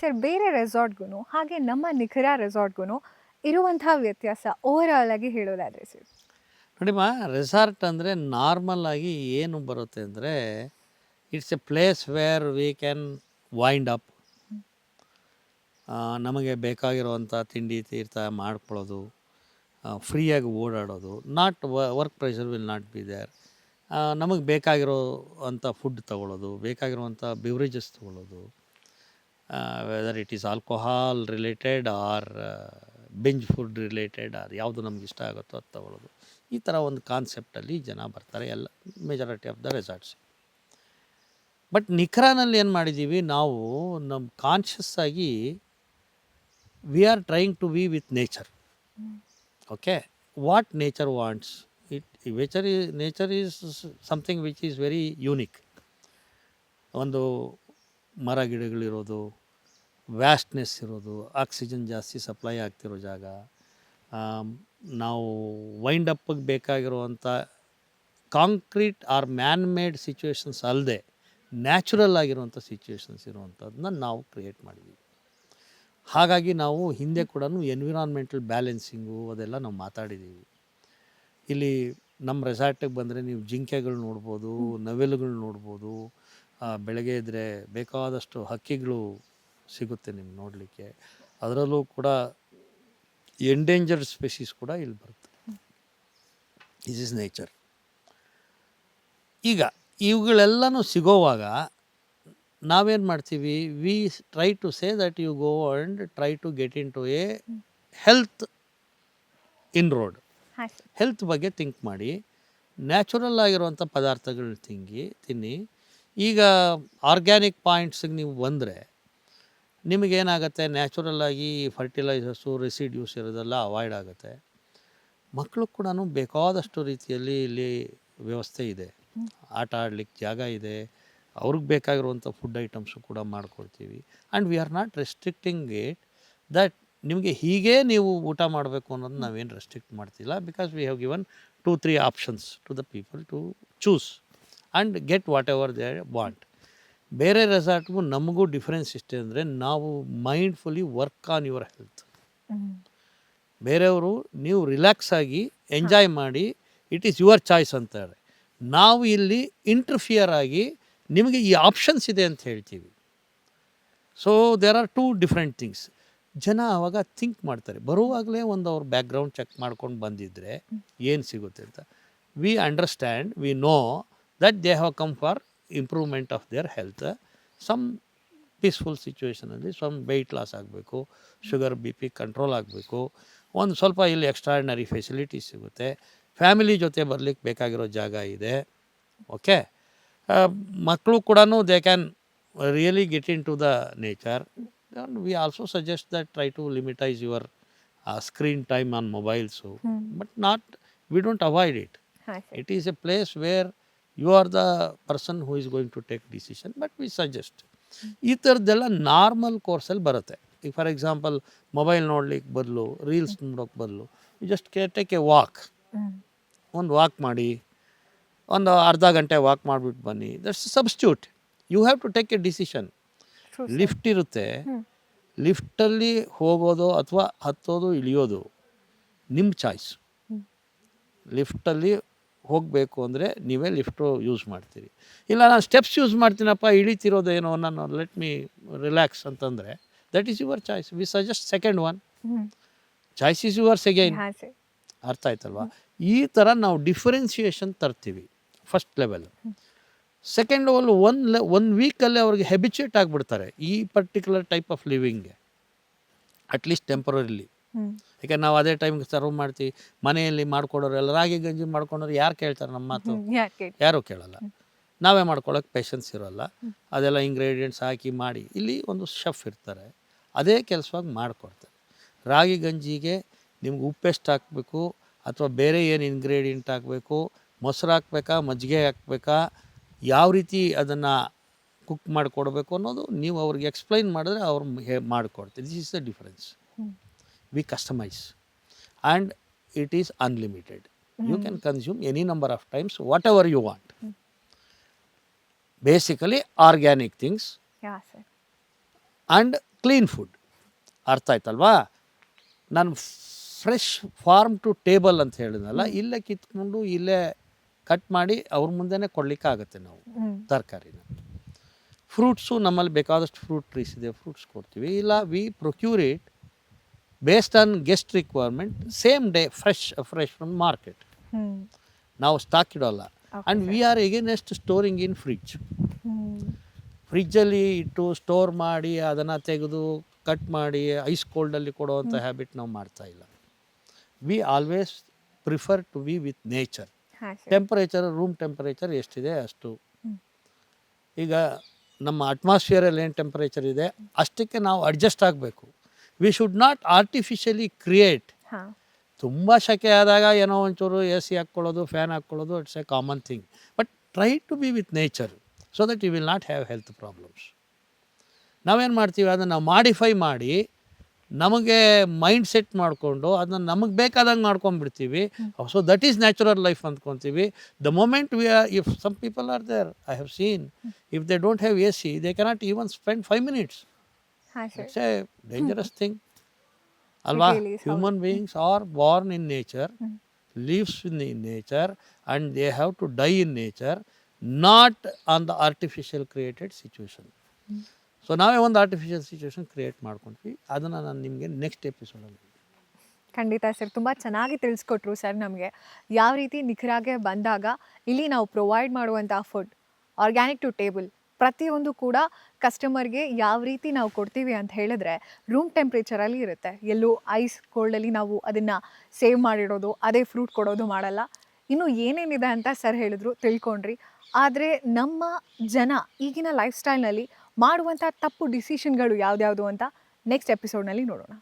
Sir ಬೇರೆ ರೆಸಾರ್ಟ್ಗೂ ಹಾಗೆ ನಮ್ಮ ನಿಖರ ರೆಸಾರ್ಟ್ಗೂ ಇರುವಂತಹ ವ್ಯತ್ಯಾಸ ಓವರಾಲ್ ಆಗಿ ಹೇಳೋದಾದ್ರೆ ಸರ್? ನೋಡಿಮ್ಮ, ರೆಸಾರ್ಟ್ ಅಂದರೆ ನಾರ್ಮಲ್ ಆಗಿ ಏನು ಬರುತ್ತೆ ಅಂದರೆ it's a place where we can wind up, ನಮಗೆ ಬೇಕಾಗಿರುವಂಥ ತಿಂಡಿ ತೀರ್ಥ ಮಾಡ್ಕೊಳ್ಳೋದು, ಫ್ರೀಯಾಗಿ ಓಡಾಡೋದು, not work pressure will not be there. ನಮಗೆ ಬೇಕಾಗಿರೋ ಅಂಥ ಫುಡ್ ತೊಗೊಳ್ಳೋದು, ಬೇಕಾಗಿರುವಂಥ ಬಿವ್ರೇಜಸ್ ತೊಗೊಳ್ಳೋದು, whether it is alcohol related or binge food related or ಯಾವುದು ನಮ್ಗೆ ಇಷ್ಟ ಆಗುತ್ತೋ ಅದು ತೊಗೊಳ್ಳೋದು. ಈ ಥರ ಒಂದು ಕಾನ್ಸೆಪ್ಟಲ್ಲಿ ಜನ ಬರ್ತಾರೆ ಎಲ್ಲ majority of the resorts. But ನಿಖರಾನಲ್ಲಿ ಏನು ಮಾಡಿದ್ದೀವಿ ನಾವು, ನಮ್ಮ ಕಾನ್ಷಿಯಸ್ ಆಗಿ we are trying to be with nature. Okay, what nature wants it. Nature is something which is very unique. ಒಂದು ಮರ ಗಿಡಗಳಿರೋದು, ವ್ಯಾಸ್ಟ್ನೆಸ್ ಇರೋದು, ಆಕ್ಸಿಜನ್ ಜಾಸ್ತಿ ಸಪ್ಲೈ ಆಗ್ತಿರೋ ಜಾಗ, ನಾವು ವೈಂಡ್ ಅಪ್ಪಿಗೆ ಬೇಕಾಗಿರುವಂಥ concrete or man made situations ಅಲ್ಲದೆ ನ್ಯಾಚುರಲ್ ಆಗಿರುವಂಥ ಸಿಚುವೇಶನ್ಸ್ ಇರುವಂಥದ್ದನ್ನ ನಾವು ಕ್ರಿಯೇಟ್ ಮಾಡಿದ್ದೀವಿ. ಹಾಗಾಗಿ ನಾವು ಹಿಂದೆ ಕೂಡ ಎನ್ವಿರಾನ್ಮೆಂಟಲ್ ಬ್ಯಾಲೆನ್ಸಿಂಗು ಅದೆಲ್ಲ ನಾವು ಮಾತಾಡಿದ್ದೀವಿ. ಇಲ್ಲಿ ನಮ್ಮ ರೆಸಾರ್ಟಿಗೆ ಬಂದರೆ ನೀವು ಜಿಂಕೆಗಳು ನೋಡ್ಬೋದು, ನವಿಲುಗಳು ನೋಡ್ಬೋದು, ಬೆಳಗ್ಗೆ ಇದ್ದರೆ ಬೇಕಾದಷ್ಟು ಹಕ್ಕಿಗಳು ಸಿಗುತ್ತೆ ನಿಮ್ಗೆ ನೋಡಲಿಕ್ಕೆ. ಅದರಲ್ಲೂ ಕೂಡ ಎಂಡೇಂಜರ್ಡ್ ಸ್ಪೆಷೀಸ್ ಕೂಡ ಇಲ್ಲಿ ಬರುತ್ತೆ. This is nature. ಈಗ ಇವುಗಳೆಲ್ಲನೂ ಸಿಗೋವಾಗ ನಾವೇನು ಮಾಡ್ತೀವಿ, we try to say that you go and try to get into a health inroad. Health ಬಗ್ಗೆ ಥಿಂಕ್ ಮಾಡಿ, ನ್ಯಾಚುರಲ್ ಆಗಿರುವಂಥ ಪದಾರ್ಥಗಳನ್ನ ತಿನ್ನಿ. ಈಗ ಆರ್ಗ್ಯಾನಿಕ್ ಪಾಯಿಂಟ್ಸಿಗೆ ನೀವು ಬಂದರೆ ನಿಮಗೇನಾಗುತ್ತೆ, ನ್ಯಾಚುರಲ್ಲಾಗಿ ಫರ್ಟಿಲೈಸರ್ಸು ರೆಸಿಡ್ಯೂಸ್ ಇರೋದೆಲ್ಲ ಅವಾಯ್ಡ್ ಆಗುತ್ತೆ. ಮಕ್ಕಳು ಕೂಡ ಬೇಕಾದಷ್ಟು ರೀತಿಯಲ್ಲಿ ಇಲ್ಲಿ ವ್ಯವಸ್ಥೆ ಇದೆ, ಆಟ ಆಡ್ಲಿಕ್ಕೆ ಜಾಗ ಇದೆ, ಅವ್ರಿಗೆ ಬೇಕಾಗಿರುವಂಥ ಫುಡ್ ಐಟಮ್ಸು ಕೂಡ ಮಾಡ್ಕೊಡ್ತೀವಿ. And we are not restricting it that ನಿಮಗೆ ಹೀಗೇ ನೀವು ಊಟ ಮಾಡಬೇಕು ಅನ್ನೋದು ನಾವೇನು ರೆಸ್ಟ್ರಿಕ್ಟ್ ಮಾಡ್ತಿಲ್ಲ. Because we have given 2-3 options to the people to choose and get whatever they want. ಬೇರೆ ರೆಸಾರ್ಟ್ಗೂ ನಮಗೂ ಡಿಫ್ರೆನ್ಸ್ ಇಷ್ಟೇ ಅಂದರೆ, ನಾವು mindfully work on your health. ಬೇರೆಯವರು ನೀವು ರಿಲ್ಯಾಕ್ಸ್ ಆಗಿ ಎಂಜಾಯ್ ಮಾಡಿ, ಇಟ್ ಈಸ್ ಯುವರ್ ಚಾಯ್ಸ್ ಅಂತಾರೆ. ನಾವು ಇಲ್ಲಿ ಇಂಟರ್ಫಿಯರ್ ಆಗಿ ನಿಮಗೆ ಈ ಆಪ್ಷನ್ಸ್ ಇದೆ ಅಂತ ಹೇಳ್ತೀವಿ. So there are 2 different things. ಜನ ಆವಾಗ ಥಿಂಕ್ ಮಾಡ್ತಾರೆ, ಬರುವಾಗಲೇ ಒಂದು ಅವ್ರ ಬ್ಯಾಕ್ಗ್ರೌಂಡ್ ಚೆಕ್ ಮಾಡ್ಕೊಂಡು ಬಂದಿದ್ದರೆ ಏನು ಸಿಗುತ್ತೆ ಅಂತ. We understand, we know that they have come for improvement of their health. Some peaceful ಸಿಚುವೇಷನಲ್ಲಿ ಸಮ್ ವೆಯ್ಟ್ ಲಾಸ್ ಆಗಬೇಕು, ಶುಗರ್ ಬಿ ಪಿ ಕಂಟ್ರೋಲ್ ಆಗಬೇಕು, ಒಂದು ಸ್ವಲ್ಪ ಇಲ್ಲಿ ಎಕ್ಸ್ಟ್ರಾರ್ಡಿನರಿ ಫೆಸಿಲಿಟೀಸ್ ಸಿಗುತ್ತೆ, ಫ್ಯಾಮಿಲಿ ಜೊತೆ ಬರಲಿಕ್ಕೆ ಬೇಕಾಗಿರೋ ಜಾಗ ಇದೆ. ಓಕೆ, ಮಕ್ಕಳು ಕೂಡ they can really get into the nature. And we also suggest that try to limitize your screen time on mobiles, but not, we don't avoid it. It is a place where you are the person who is going to take decision, but we suggest. ಈ ಥರದ್ದೆಲ್ಲ normal ಕೋರ್ಸಲ್ಲಿ ಬರುತ್ತೆ. ಈಗ for example mobile ನೋಡ್ಲಿಕ್ಕೆ ಬದಲು, reels ನೋಡೋಕ್ಕೆ ಬದಲು, you just take a walk. ಒಂದು walk ಮಾಡಿ, ಒಂದು ಅರ್ಧ ಗಂಟೆ ವಾಕ್ ಮಾಡಿಬಿಟ್ಟು ಬನ್ನಿ. That's substitute. You have to take a decision. Lift ಇರುತ್ತೆ, ಲಿಫ್ಟಲ್ಲಿ ಹೋಗೋದು ಅಥವಾ ಹತ್ತೋದು ಇಳಿಯೋದು ನಿಮ್ಮ ಚಾಯ್ಸ್. ಲಿಫ್ಟಲ್ಲಿ ಹೋಗಬೇಕು ಅಂದರೆ ನೀವೇ ಲಿಫ್ಟು ಯೂಸ್ ಮಾಡ್ತೀರಿ. ಇಲ್ಲ ನಾನು ಸ್ಟೆಪ್ಸ್ ಯೂಸ್ ಮಾಡ್ತೀನಪ್ಪ, ಇಳಿತಿರೋದೇನೋ, ನಾನು ಲೆಟ್ ಮೀ ರಿಲ್ಯಾಕ್ಸ್ ಅಂತಂದರೆ that is your choice. We suggest second one. Choice is yours again. ಅರ್ಥ ಆಯ್ತಲ್ವಾ? ಈ ಥರ ನಾವು ಡಿಫ್ರೆನ್ಸಿಯೇಷನ್ ತರ್ತೀವಿ first level. Second level one ವೀಕಲ್ಲೇ ಅವ್ರಿಗೆ ಹೆಬಿಚುಯೇಟ್ ಆಗಿಬಿಡ್ತಾರೆ ಈ ಪರ್ಟಿಕ್ಯುಲರ್ ಟೈಪ್ ಆಫ್ ಲಿವಿಂಗ್ಗೆ, ಅಟ್ಲೀಸ್ಟ್ ಟೆಂಪರರಿಲಿ. ಯಾಕೆ ನಾವು ಅದೇ ಟೈಮ್ಗೆ ಸರ್ವ್ ಮಾಡ್ತೀವಿ. ಮನೆಯಲ್ಲಿ ಮಾಡ್ಕೊಡೋರೆಲ್ಲ ರಾಗಿ ಗಂಜಿ ಮಾಡ್ಕೊಂಡ್ರೆ ಯಾರು ಕೇಳ್ತಾರೆ ನಮ್ಮ ಮಾತು? ಯಾರೂ ಕೇಳಲ್ಲ. ನಾವೇ ಮಾಡ್ಕೊಳ್ಳೋಕೆ ಪೇಷನ್ಸ್ ಇರೋಲ್ಲ. ಅದೆಲ್ಲ ಇಂಗ್ರೀಡಿಯೆಂಟ್ಸ್ ಹಾಕಿ ಮಾಡಿ, ಇಲ್ಲಿ ಒಂದು ಶೆಫ್ ಇರ್ತಾರೆ, ಅದೇ ಕೆಲಸವಾಗಿ ಮಾಡಿಕೊಡ್ತಾರೆ. ರಾಗಿ ಗಂಜಿಗೆ ನಿಮ್ಗೆ ಉಪ್ಪೆಷ್ಟು ಹಾಕಬೇಕು, ಅಥವಾ ಬೇರೆ ಏನು ಇಂಗ್ರೀಡಿಯೆಂಟ್ ಹಾಕಬೇಕು, ಮೊಸರು ಹಾಕ್ಬೇಕಾ, ಮಜ್ಜಿಗೆ ಹಾಕಬೇಕಾ, ಯಾವ ರೀತಿ ಅದನ್ನು ಕುಕ್ ಮಾಡಿಕೊಡ್ಬೇಕು ಅನ್ನೋದು ನೀವು ಅವ್ರಿಗೆ ಎಕ್ಸ್ಪ್ಲೈನ್ ಮಾಡಿದ್ರೆ ಅವ್ರು ಮಾಡಿಕೊಡ್ತಾರೆ. This is the difference. We customise and it is unlimited. You can consume any number of times whatever you want. Basically organic things and clean food. ಅರ್ಥ ಆಯ್ತಲ್ವಾ? ನಾನು ಫ್ರೆಶ್ ಫಾರ್ಮ್ ಟು ಟೇಬಲ್ ಅಂತ ಹೇಳಿದ್ನಲ್ಲ, ಇಲ್ಲೇ ಕಿತ್ಕೊಂಡು ಇಲ್ಲೇ cut ಮಾಡಿ ಅವ್ರ ಮುಂದೆನೇ ಕೊಡಲಿಕ್ಕಾಗತ್ತೆ ನಾವು ತರಕಾರಿನ. ಫ್ರೂಟ್ಸು ನಮ್ಮಲ್ಲಿ ಬೇಕಾದಷ್ಟು ಫ್ರೂಟ್ ಟ್ರೀಸ್ ಇದೆ, ಫ್ರೂಟ್ಸ್ ಕೊಡ್ತೀವಿ. ಇಲ್ಲ we procure it based on guest requirement, same day fresh from market. ನಾವು ಸ್ಟಾಕ್ ಇಡೋಲ್ಲ. And we are against storing in fridge. ಫ್ರಿಜ್ಜಲ್ಲಿ ಇಟ್ಟು ಸ್ಟೋರ್ ಮಾಡಿ ಅದನ್ನು ತೆಗೆದು ಕಟ್ ಮಾಡಿ ಐಸ್ ಕೋಲ್ಡಲ್ಲಿ ಕೊಡುವಂಥ ಹ್ಯಾಬಿಟ್ ನಾವು ಮಾಡ್ತಾ ಇಲ್ಲ. We always prefer to be with nature. Temperature, room temperature ಎಷ್ಟಿದೆ ಅಷ್ಟು. ಈಗ ನಮ್ಮ ಅಟ್ಮಾಸ್ಫಿಯರಲ್ಲಿ ಏನು ಟೆಂಪರೇಚರ್ ಇದೆ ಅಷ್ಟಕ್ಕೆ ನಾವು ಅಡ್ಜಸ್ಟ್ ಆಗಬೇಕು. We should not artificially create. ತುಂಬ ಸೆಕೆ ಆದಾಗ ಏನೋ ಒಂಚೂರು ಎ ಸಿ ಹಾಕ್ಕೊಳ್ಳೋದು, ಫ್ಯಾನ್ ಹಾಕ್ಕೊಳ್ಳೋದು, it's a common thing. But try to be with nature so that you will not have health problems. ನಾವೇನು ಮಾಡ್ತೀವಿ, ಅದನ್ನು ನಾವು ಮಾಡಿಫೈ ಮಾಡಿ ನಮಗೆ ಮೈಂಡ್ ಸೆಟ್ ಮಾಡಿಕೊಂಡು ಅದನ್ನು ನಮಗೆ ಬೇಕಾದಂಗೆ ಮಾಡ್ಕೊಂಡ್ಬಿಡ್ತೀವಿ. So that is natural life ಅಂದ್ಕೊತೀವಿ. The moment we are, if some people are there, I have seen, if they don't have A C they cannot even spend 5 minutes. It's a dangerous thing ಅಲ್ವಾ? Human beings are born in nature, lives in nature, and they have to die in nature, not on the artificial created situation. So ನಾವೇ ಒಂದು artificial situation create ಮಾಡ್ಕೊಂಡ್ವಿ. ಅದನ್ನು ನಾನು ನಿಮಗೆ next ಎಪಿಸೋಡಲ್ಲಿ. ಖಂಡಿತ sir, ತುಂಬ ಚೆನ್ನಾಗಿ ತಿಳಿಸ್ಕೊಟ್ರು ಸರ್ ನಮಗೆ. ಯಾವ ರೀತಿ ನಿಖರಾಗೆ ಬಂದಾಗ ಇಲ್ಲಿ ನಾವು ಪ್ರೊವೈಡ್ ಮಾಡುವಂಥ ಫುಡ್ ಆರ್ಗ್ಯಾನಿಕ್ ಟು ಟೇಬಲ್ ಪ್ರತಿಯೊಂದು ಕೂಡ ಕಸ್ಟಮರ್ಗೆ ಯಾವ ರೀತಿ ನಾವು ಕೊಡ್ತೀವಿ ಅಂತ ಹೇಳಿದ್ರೆ ರೂಮ್ ಟೆಂಪ್ರೇಚರಲ್ಲಿ ಇರುತ್ತೆ. ಎಲ್ಲೂ ಐಸ್ ಕೋಲ್ಡಲ್ಲಿ ನಾವು ಅದನ್ನು ಸೇವ್ ಮಾಡಿಡೋದು, ಅದೇ ಫ್ರೂಟ್ ಕೊಡೋದು ಮಾಡಲ್ಲ. ಇನ್ನು ಏನೇನಿದೆ ಅಂತ ಸರ್ ಹೇಳಿದ್ರು, ತಿಳ್ಕೊಂಡ್ರಿ. ಆದರೆ ನಮ್ಮ ಜನ ಈಗಿನ ಲೈಫ್ ಸ್ಟೈಲ್ನಲ್ಲಿ ಮಾಡುವಂಥ ತಪ್ಪು ಡಿಸಿಷನ್ಗಳು ಯಾವ್ದ್ಯಾವುದು ಅಂತ ನೆಕ್ಸ್ಟ್ ಎಪಿಸೋಡ್ನಲ್ಲಿ ನೋಡೋಣ.